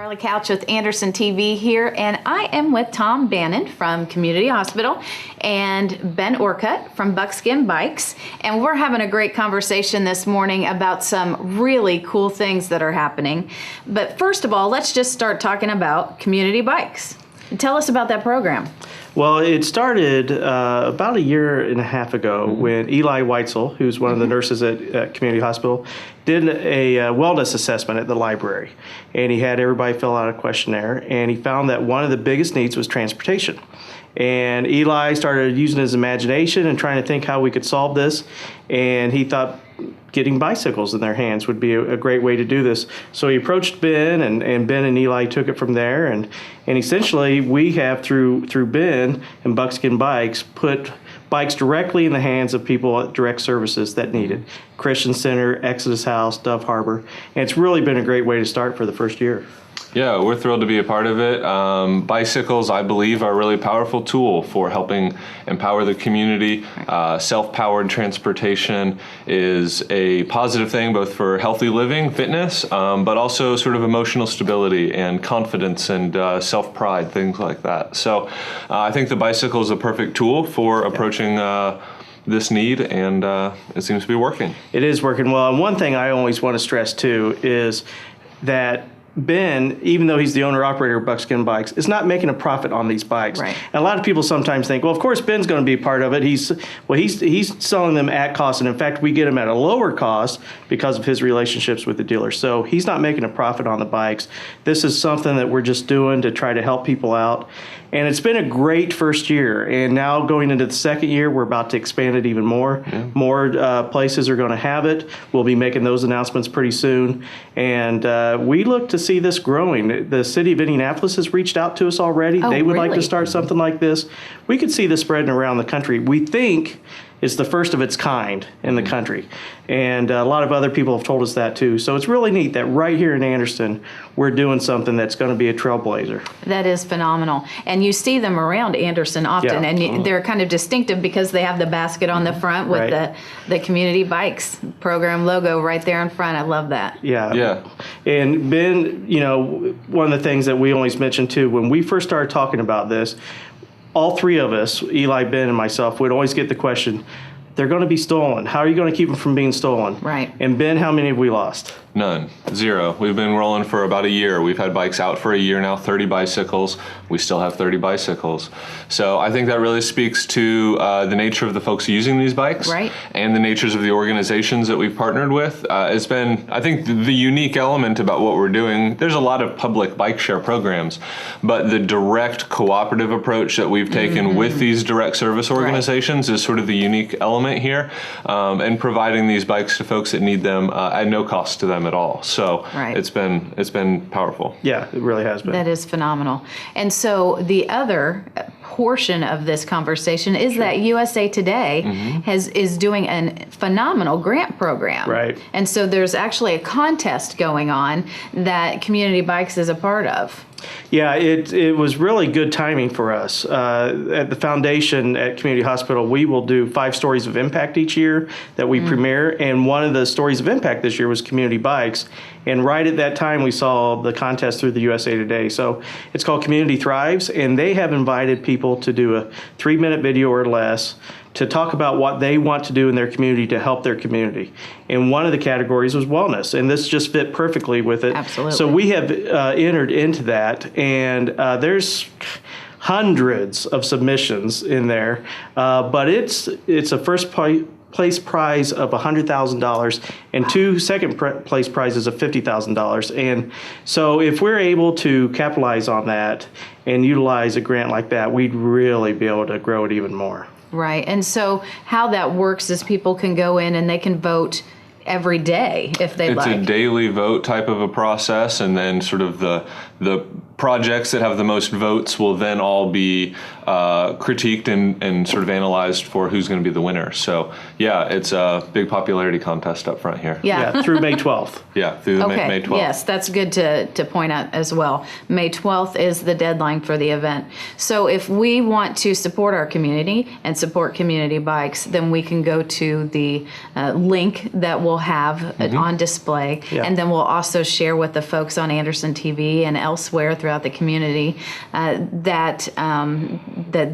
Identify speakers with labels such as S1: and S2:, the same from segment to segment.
S1: Carla Couch with Anderson TV here, and I am with Tom Bannon from Community Hospital and Ben Orcutt from Buckskin Bikes, and we're having a great conversation this morning about some really cool things that are happening. But first of all, let's just start talking about Community Bikes. Tell us about that program.
S2: Well, it started about a year and a half ago when Eli Weitzel, who's one of the nurses at Community Hospital, did a wellness assessment at the library. And he had everybody fill out a questionnaire, and he found that one of the biggest needs was transportation. And Eli started using his imagination and trying to think how we could solve this. And he thought getting bicycles in their hands would be a great way to do this. So he approached Ben, and Ben and Eli took it from there. And essentially, we have, through Ben and Buckskin Bikes, put bikes directly in the hands of people at direct services that need it. Christian Center, Exodus House, Dove Harbor. And it's really been a great way to start for the first year.
S3: Yeah, we're thrilled to be a part of it. Bicycles, I believe, are a really powerful tool for helping empower the community. Self-powered transportation is a positive thing both for healthy living, fitness, but also sort of emotional stability and confidence and self-pride, things like that. So I think the bicycle is a perfect tool for approaching this need, and it seems to be working.
S2: It is working well. And one thing I always want to stress, too, is that Ben, even though he's the owner-operator of Buckskin Bikes, is not making a profit on these bikes.
S1: Right.
S2: And a lot of people sometimes think, well, of course Ben's going to be a part of it. He's selling them at cost, and in fact, we get them at a lower cost because of his relationships with the dealers. So he's not making a profit on the bikes. This is something that we're just doing to try to help people out. And it's been a great first year. And now going into the second year, we're about to expand it even more. Yeah. More places are going to have it. We'll be making those announcements pretty soon. And we look to see this growing. The city of Indianapolis has reached out to us already.
S1: Oh,
S2: they would
S1: really?
S2: like to start something like this. We could see this spreading around the country. We think it's the first of its kind in the country. And a lot of other people have told us that too. So it's really neat that right here in Anderson, we're doing something that's going to be a trailblazer.
S1: That is phenomenal. And you see them around Anderson often,
S2: Yeah.
S1: and they're kind of distinctive because they have the basket on the front with
S2: Right.
S1: the Community Bikes program logo right there in front. I love that.
S2: Yeah.
S3: Yeah.
S2: And Ben, one of the things that we always mention too, when we first started talking about this, all three of us, Eli, Ben, and myself, would always get the question, they're going to be stolen. How are you going to keep them from being stolen?
S1: Right.
S2: And Ben, how many have we lost?
S3: None. Zero. We've been rolling for about a year. We've had bikes out for a year now, 30 bicycles. We still have 30 bicycles. So I think that really speaks to the nature of the folks using these bikes,
S1: Right.
S3: and the natures of the organizations that we've partnered with. It's been, I think, the unique element about what we're doing. There's a lot of public bike share programs, but the direct cooperative approach that we've taken with these direct service organizations is sort of the unique element here, and providing these bikes to folks that need them at no cost to them at all. So
S1: Right.
S3: it's been powerful.
S2: Yeah, it really has been.
S1: That is phenomenal. And so the other portion of this conversation is that USA Today is doing a phenomenal grant program.
S2: Right.
S1: And so there's actually a contest going on that Community Bikes is a part of.
S2: Yeah, it was really good timing for us. At the foundation at Community Hospital, we will do 5 stories of impact each year that we premiere, and one of the stories of impact this year was Community Bikes. And right at that time, we saw the contest through the USA Today. So it's called Community Thrives, and they have invited people to do a 3-minute video or less to talk about what they want to do in their community to help their community. And one of the categories was wellness, and this just fit perfectly with it.
S1: Absolutely.
S2: So we have entered into that, and there's hundreds of submissions in there, but it's a first place prize of $100,000 and 2 second place prizes of $50,000. And so if we're able to capitalize on that and utilize a grant like that, we'd really be able to grow it even more.
S1: Right. And so how that works is people can go in and they can vote every day if they like.
S3: It's a daily vote type of a process, and then sort of the projects that have the most votes will then all be critiqued and sort of analyzed for who's going to be the winner. So yeah, it's a big popularity contest up front here.
S1: Yeah.
S2: Through May 12th.
S3: Yeah, through the May 12th.
S1: Yes, that's good to point out as well. May 12th is the deadline for the event. So if we want to support our community and support Community Bikes, then we can go to the link that we'll have on display.
S2: Yeah.
S1: And then we'll also share with the folks on Anderson TV and elsewhere throughout the community that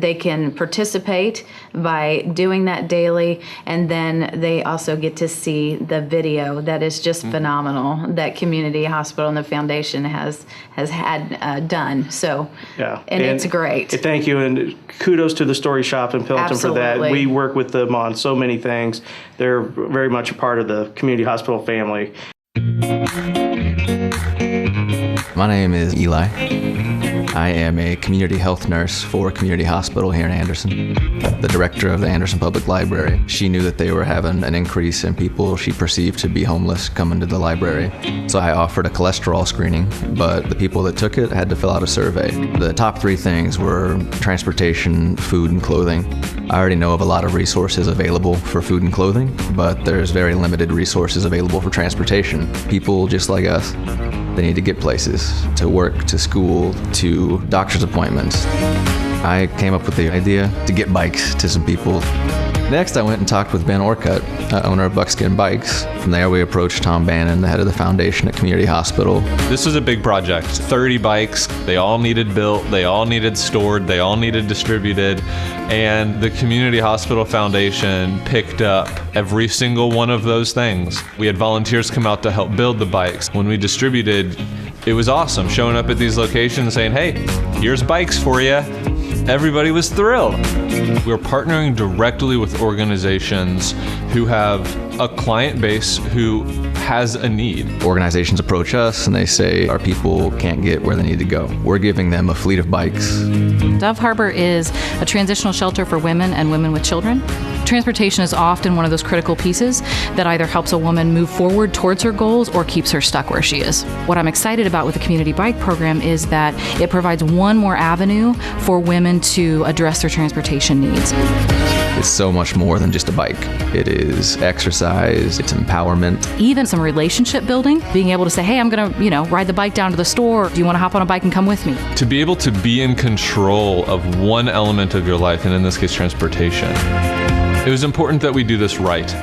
S1: they can participate by doing that daily. And then they also get to see the video that is just phenomenal that Community Hospital and the Foundation has had done. So,
S2: Yeah.
S1: and it's great.
S2: Thank you, and kudos to the Story Shop in Pendleton for that.
S1: Absolutely.
S2: We work with them on so many things. They're very much a part of the Community Hospital family.
S4: My name is Eli. I am a community health nurse for Community Hospital here in Anderson. The director of the Anderson Public Library, she knew that they were having an increase in people she perceived to be homeless coming to the library. So I offered a cholesterol screening, but the people that took it had to fill out a survey. The top 3 things were transportation, food, and clothing. I already know of a lot of resources available for food and clothing, but there's very limited resources available for transportation. People just like us, they need to get places, to work, to school, to doctor's appointments. I came up with the idea to get bikes to some people. Next, I went and talked with Ben Orcutt, owner of Buckskin Bikes. From there, we approached Tom Bannon, the head of the foundation at Community Hospital.
S3: This was a big project. 30 bikes, they all needed built, they all needed stored, they all needed distributed, and the Community Hospital Foundation picked up every single one of those things. We had volunteers come out to help build the bikes. When we distributed, it was awesome, showing up at these locations saying, hey, here's bikes for you. Everybody was thrilled. We're partnering directly with organizations who have a client base who has a need.
S4: Organizations approach us and they say our people can't get where they need to go. We're giving them a fleet of bikes.
S5: Dove Harbor is a transitional shelter for women and women with children. Transportation is often one of those critical pieces that either helps a woman move forward towards her goals or keeps her stuck where she is. What I'm excited about with the Community Bike Program is that it provides one more avenue for women to address their transportation needs.
S4: It's so much more than just a bike. It is exercise, it's empowerment.
S5: Even some relationship building, being able to say, hey, I'm going to, ride the bike down to the store. Do you want to hop on a bike and come with me?
S3: To be able to be in control of one element of your life, and in this case, transportation, it was important that we do this right.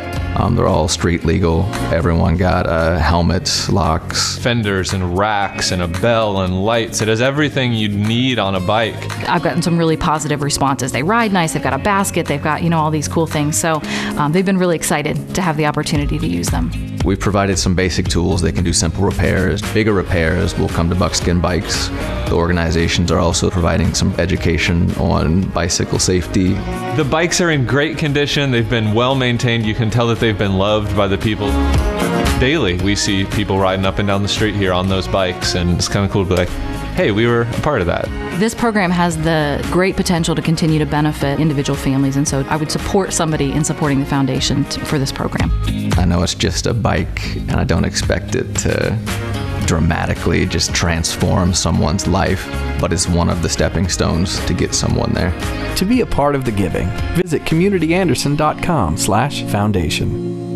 S4: They're all street legal. Everyone got helmets, locks,
S3: Fenders and racks and a bell and lights. It has everything you'd need on a bike.
S5: I've gotten some really positive responses. They ride nice, they've got a basket, they've got, all these cool things. So they've been really excited to have the opportunity to use them.
S4: We've provided some basic tools. They can do simple repairs. Bigger repairs will come to Buckskin Bikes. The organizations are also providing some education on bicycle safety.
S3: The bikes are in great condition. They've been well maintained. You can tell that they've been loved by the people. Daily, we see people riding up and down the street here on those bikes, and it's kind of cool to be like, hey, we were a part of that.
S5: This program has the great potential to continue to benefit individual families, and so I would support somebody in supporting the foundation for this program.
S4: I know it's just a bike, and I don't expect it to dramatically just transform someone's life, but it's one of the stepping stones to get someone there.
S6: To be a part of the giving, visit communityanderson.com/foundation.